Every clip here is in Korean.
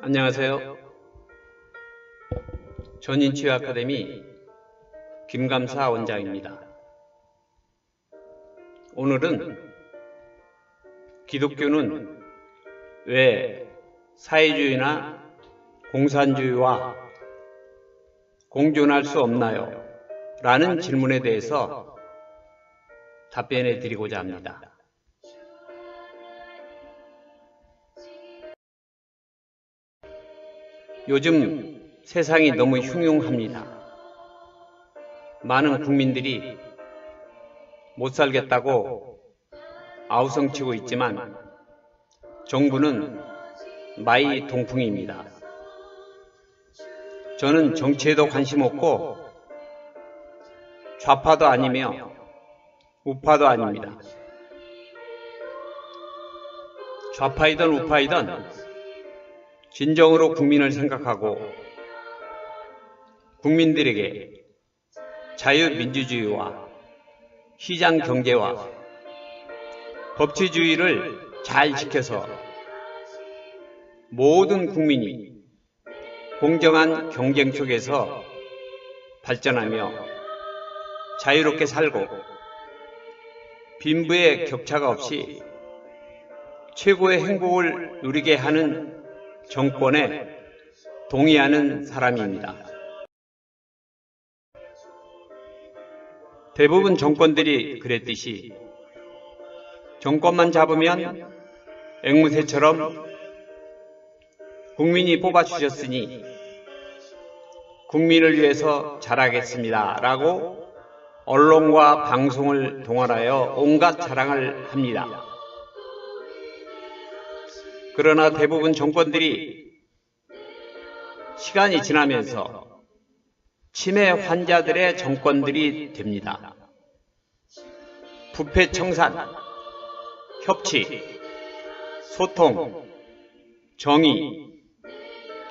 안녕하세요. 전인치유 아카데미 김감사 원장입니다. 오늘은 기독교는 왜 사회주의나 공산주의와 공존할 수 없나요? 라는 질문에 대해서 답변해 드리고자 합니다. 요즘 세상이 너무 흉흉합니다. 많은 국민들이 못 살겠다고 아우성치고 있지만 정부는 마이 동풍입니다. 저는 정치에도 관심 없고 좌파도 아니며 우파도 아닙니다. 좌파이든 우파이든 진정으로 국민을 생각하고 국민들에게 자유민주주의와 시장경제와 법치주의를 잘 지켜서 모든 국민이 공정한 경쟁 속에서 발전하며 자유롭게 살고 빈부의 격차가 없이 최고의 행복을 누리게 하는 정권에 동의하는 사람입니다. 대부분 정권들이 그랬듯이 정권만 잡으면 앵무새처럼 국민이 뽑아주셨으니 국민을 위해서 잘하겠습니다 라고 언론과 방송을 동원하여 온갖 자랑을 합니다. 그러나 대부분 정권들이 시간이 지나면서 치매 환자들의 정권들이 됩니다. 부패 청산, 협치, 소통, 정의,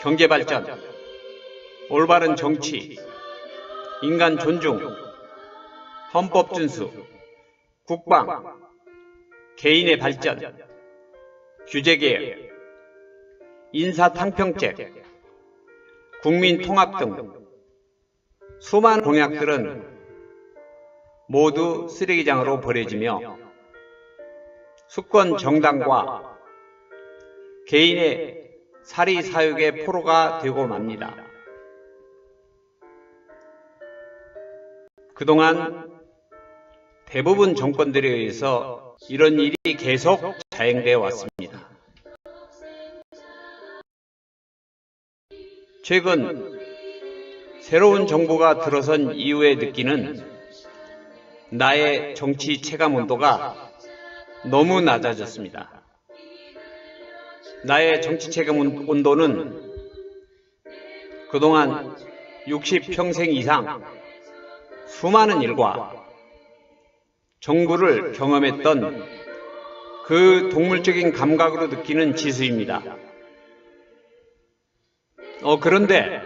경제발전, 올바른 정치, 인간 존중, 헌법 준수, 국방, 개인의 발전, 규제개혁, 인사탕평책, 국민통합 등 수많은 공약들은 모두 쓰레기장으로 버려지며 수권 정당과 개인의 사리사욕의 포로가 되고 맙니다. 그동안 대부분 정권들에 의해서 이런 일이 계속 자행되어 왔습니다. 최근 새로운 정부가 들어선 이후에 느끼는 나의 정치 체감 온도가 너무 낮아졌습니다. 나의 정치 체감 온도는 그동안 60평생 이상 수많은 일과 정부를 경험했던 그 동물적인 감각으로 느끼는 지수입니다. 그런데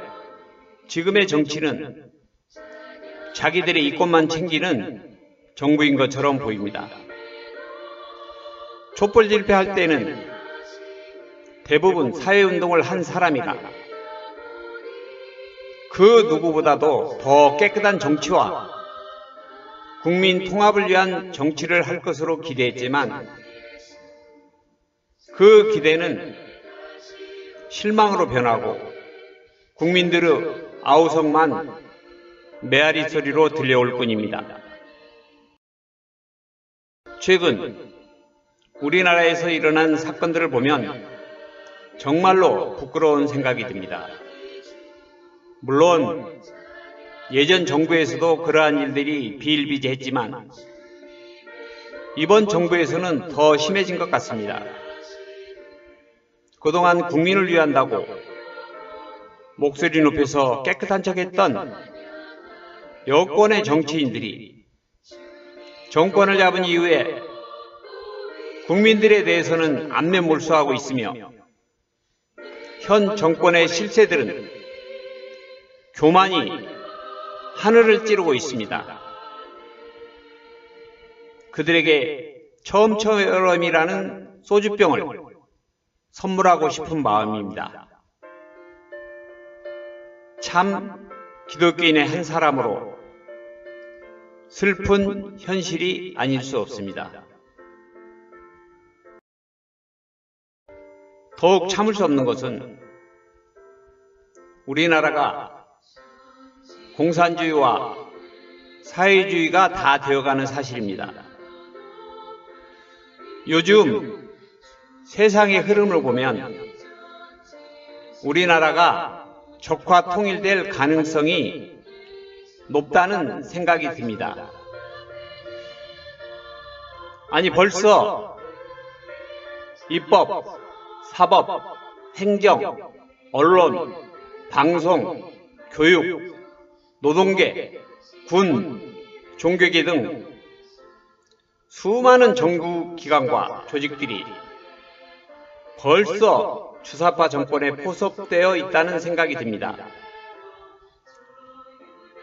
지금의 정치는 자기들의 이권만 챙기는 정부인 것처럼 보입니다. 촛불 집회할 때는 대부분 사회운동을 한 사람이라 그 누구보다도 더 깨끗한 정치와 국민 통합을 위한 정치를 할 것으로 기대했지만 그 기대는 실망으로 변하고 국민들의 아우성만 메아리 소리로 들려올 뿐입니다. 최근 우리나라에서 일어난 사건들을 보면 정말로 부끄러운 생각이 듭니다. 물론 예전 정부에서도 그러한 일들이 비일비재했지만 이번 정부에서는 더 심해진 것 같습니다. 그동안 국민을 위한다고 목소리 높여서 깨끗한 척했던 여권의 정치인들이 정권을 잡은 이후에 국민들에 대해서는 안면몰수하고 있으며 현 정권의 실세들은 교만이 하늘을 찌르고 있습니다. 그들에게 처음처럼이라는 소주병을 선물하고 싶은 마음입니다. 참 기독교인의 한 사람으로 슬픈 현실이 아닐 수 없습니다. 더욱 참을 수 없는 것은 우리나라가 공산주의와 사회주의가 다 되어가는 사실입니다. 요즘 세상의 흐름을 보면 우리나라가 적화 통일될 가능성이 높다는 생각이 듭니다. 아니 벌써 입법, 사법, 행정, 언론, 방송, 교육, 노동계, 군, 종교계 등 수많은 정부기관과 조직들이 벌써 주사파 정권에 포섭되어 있다는 생각이 듭니다.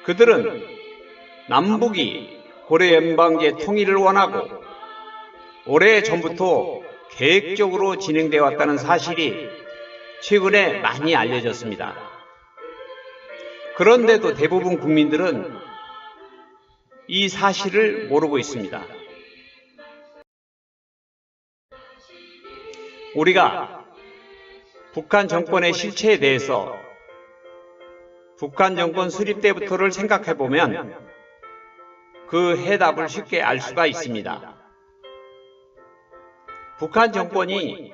그들은 남북이 고려연방제 통일을 원하고 오래전부터 계획적으로 진행되어 왔다는 사실이 최근에 많이 알려졌습니다. 그런데도 대부분 국민들은 이 사실을 모르고 있습니다. 우리가 북한 정권의 실체에 대해서 북한 정권 수립 때부터를 생각해보면 그 해답을 쉽게 알 수가 있습니다. 북한 정권이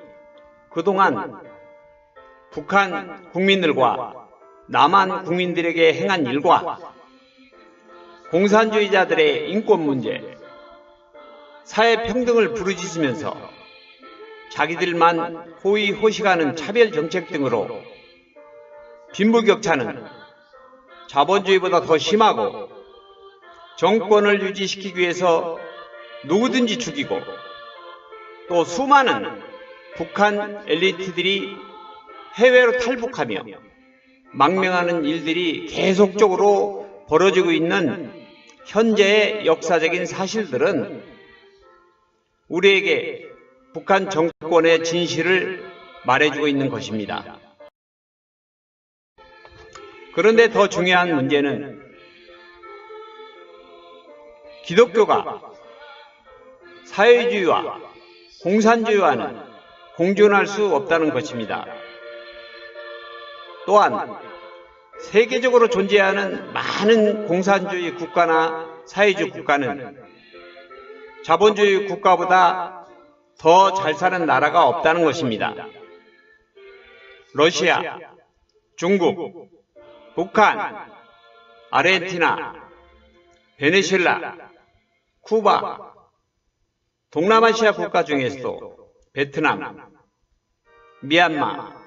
그동안 북한 국민들과 남한 국민들에게 행한 일과 공산주의자들의 인권 문제, 사회평등을 부르짖으면서 자기들만 호의호식하는 차별 정책 등으로 빈부격차는 자본주의보다 더 심하고 정권을 유지시키기 위해서 누구든지 죽이고 또 수많은 북한 엘리트들이 해외로 탈북하며 망명하는 일들이 계속적으로 벌어지고 있는 현재의 역사적인 사실들은 우리에게 북한 정권의 진실을 말해주고 있는 것입니다. 그런데 더 중요한 문제는 기독교가 사회주의와 공산주의와는 공존할 수 없다는 것입니다. 또한 세계적으로 존재하는 많은 공산주의 국가나 사회주의 국가는 자본주의 국가보다 더 잘 사는 나라가 없다는 것입니다. 러시아, 중국, 북한, 아르헨티나, 베네수엘라, 쿠바, 동남아시아 국가 중에서도 베트남, 미얀마,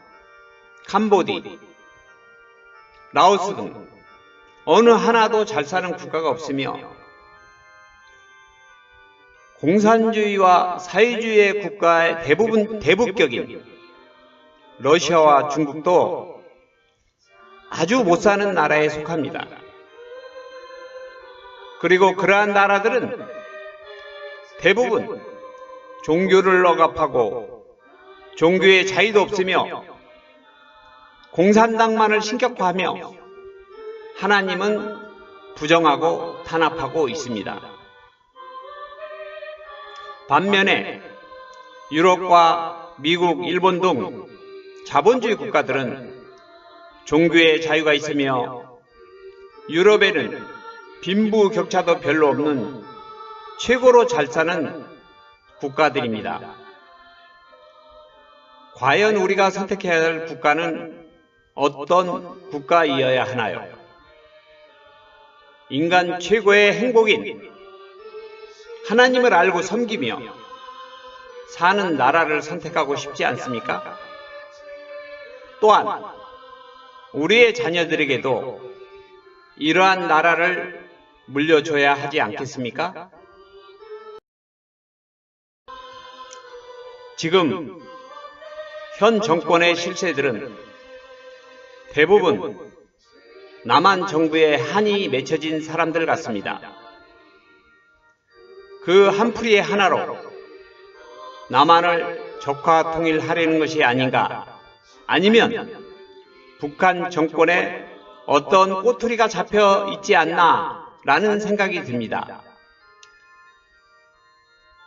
캄보디, 라오스 등 어느 하나도 잘 사는 국가가 없으며 공산주의와 사회주의의 국가의 대북격인 러시아와 중국도 아주 못 사는 나라에 속합니다. 그리고 그러한 나라들은 대부분 종교를 억압하고 종교의 자유도 없으며 공산당만을 신격화하며 하나님은 부정하고 탄압하고 있습니다. 반면에 유럽과 미국, 일본 등 자본주의 국가들은 종교의 자유가 있으며 유럽에는 빈부격차도 별로 없는 최고로 잘 사는 국가들입니다. 과연 우리가 선택해야 할 국가는 어떤 국가이어야 하나요? 인간 최고의 행복인 하나님을 알고 섬기며 사는 나라를 선택하고 싶지 않습니까? 또한 우리의 자녀들에게도 이러한 나라를 물려줘야 하지 않겠습니까? 지금 현 정권의 실세들은 대부분 남한 정부에 한이 맺혀진 사람들 같습니다. 그 한풀이의 하나로 남한을 적화 통일하려는 것이 아닌가, 아니면 북한 정권의 어떤 꼬투리가 잡혀 있지 않나라는 생각이 듭니다.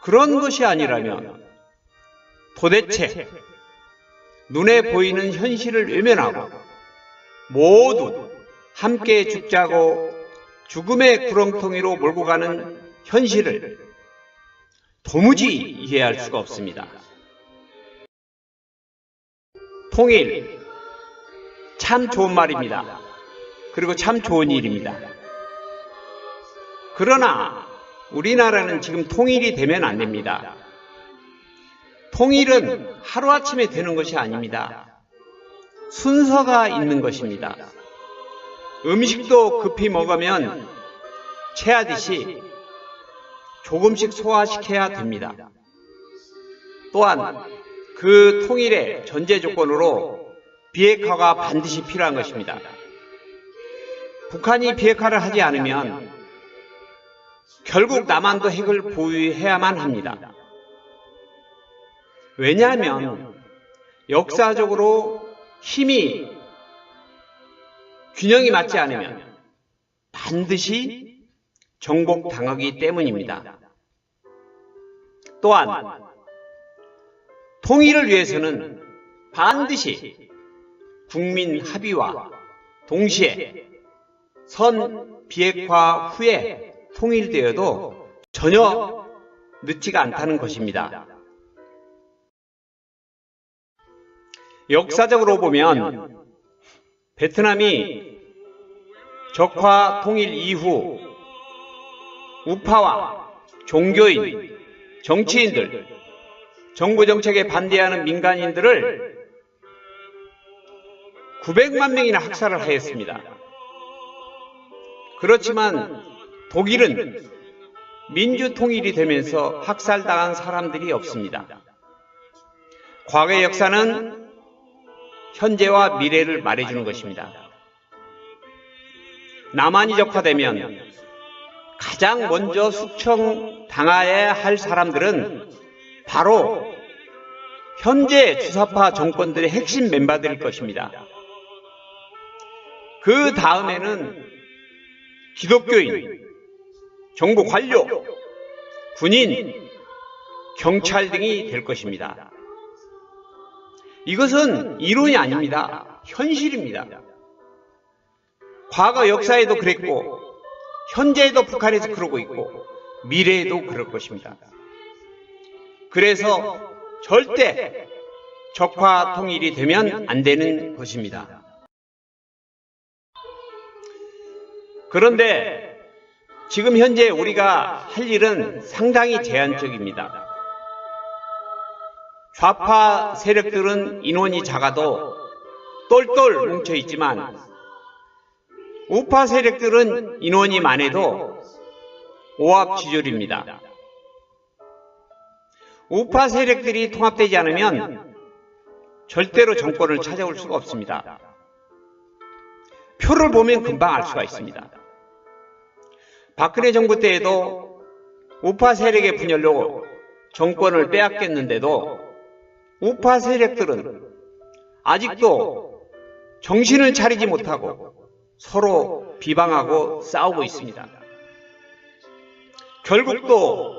그런 것이 아니라면 도대체 눈에 보이는 현실을 외면하고 모두 함께 죽자고 죽음의 구렁텅이로 몰고 가는 현실을 도무지 이해할 수가 없습니다. 통일, 참 좋은 말입니다. 그리고 참 좋은 일입니다. 그러나 우리나라는 지금 통일이 되면 안 됩니다. 통일은 하루아침에 되는 것이 아닙니다. 순서가 있는 것입니다. 음식도 급히 먹으면 체하듯이 조금씩 소화시켜야 됩니다. 또한 그 통일의 전제 조건으로 비핵화가 반드시 필요한 것입니다. 북한이 비핵화를 하지 않으면 결국 남한도 핵을 보유해야만 합니다. 왜냐하면 역사적으로 힘이 균형이 맞지 않으면 반드시 정복당하기 때문입니다. 또한 통일을 위해서는 반드시 국민 합의와 동시에 선 비핵화 후에 통일되어도 전혀 늦지가 않다는 것입니다. 역사적으로 보면 베트남이 적화 통일 이후 우파와 종교인, 정치인들, 정부 정책에 반대하는 민간인들을 900만 명이나 학살을 하였습니다. 그렇지만 독일은 민주통일이 되면서 학살당한 사람들이 없습니다. 과거의 역사는 현재와 미래를 말해주는 것입니다. 남한이 적화되면 가장 먼저 숙청당해야 할 사람들은 바로 현재 주사파 정권들의 핵심 멤버들일 것입니다. 그 다음에는 기독교인, 정부 관료, 군인, 경찰 등이 될 것입니다. 이것은 이론이 아닙니다. 현실입니다. 과거 역사에도 그랬고 현재에도 북한에서 그러고 있고 미래에도 그럴 것입니다. 그래서 절대 적화 통일이 되면 안 되는 것입니다. 그런데 지금 현재 우리가 할 일은 상당히 제한적입니다. 좌파 세력들은 인원이 작아도 똘똘 뭉쳐 있지만 우파 세력들은 인원이 많아도 오합지졸입니다. 우파 세력들이 통합되지 않으면 절대로 정권을 찾아올 수가 없습니다. 표를 보면 금방 알 수가 있습니다. 박근혜 정부 때에도 우파 세력의 분열로 정권을 빼앗겼는데도 우파 세력들은 아직도 정신을 차리지 못하고 서로 비방하고 싸우고 있습니다. 결국 또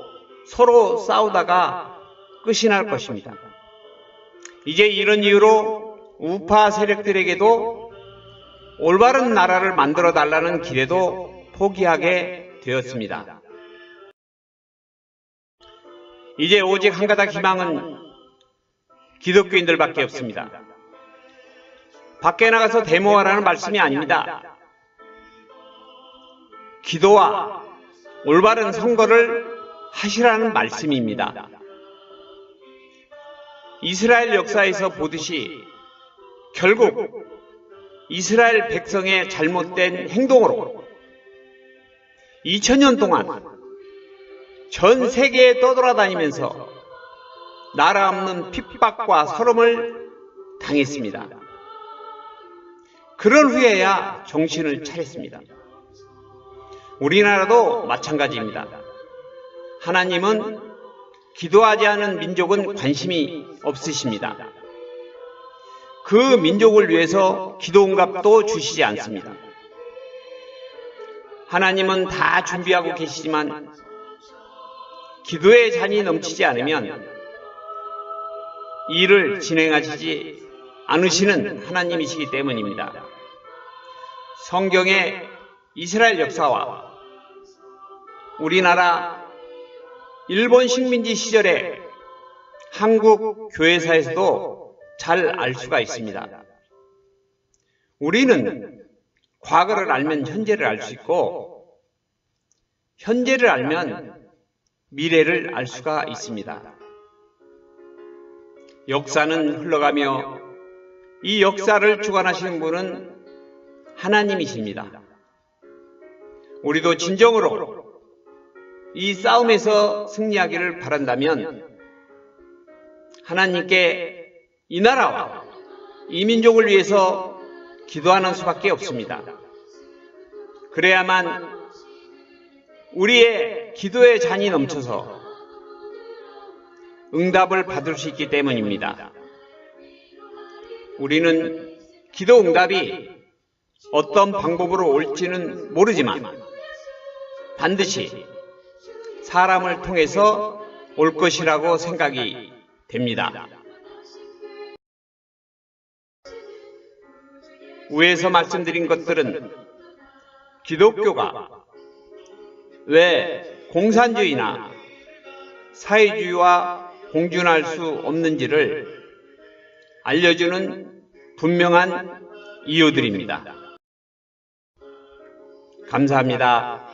서로 싸우다가 끝이 날 것입니다. 이제 이런 이유로 우파 세력들에게도 올바른 나라를 만들어 달라는 기대도 포기하게 되었습니다. 이제 오직 한 가닥 희망은 기독교인들밖에 없습니다. 밖에 나가서 데모하라는 말씀이 아닙니다. 기도와 올바른 선거를 하시라는 말씀입니다. 이스라엘 역사에서 보듯이 결국 이스라엘 백성의 잘못된 행동으로 2000년 동안 전 세계에 떠돌아다니면서 나라 없는 핍박과 서름을 당했습니다. 그런 후에야 정신을 차렸습니다. 우리나라도 마찬가지입니다. 하나님은 기도하지 않은 민족은 관심이 없으십니다. 그 민족을 위해서 기도응답도 주시지 않습니다. 하나님은 다 준비하고 계시지만 기도의 잔이 넘치지 않으면 일을 진행하시지 않으시는 하나님이시기 때문입니다. 성경의 이스라엘 역사와 우리나라 일본 식민지 시절의 한국 교회사에서도 잘 알 수가 있습니다. 우리는 과거를 알면 현재를 알 수 있고 현재를 알면 미래를 알 수가 있습니다. 역사는 흘러가며 이 역사를 주관하시는 분은 하나님이십니다. 우리도 진정으로 이 싸움에서 승리하기를 바란다면 하나님께 이 나라와 이 민족을 위해서 기도하는 수밖에 없습니다. 그래야만 우리의 기도의 잔이 넘쳐서 응답을 받을 수 있기 때문입니다. 우리는 기도 응답이 어떤 방법으로 올지는 모르지만 반드시 사람을 통해서 올 것이라고 생각이 됩니다. 위에서 말씀드린 것들은 기독교가 왜 공산주의나 사회주의와 공존할 수 없는지를 알려주는 분명한 이유들입니다. 감사합니다.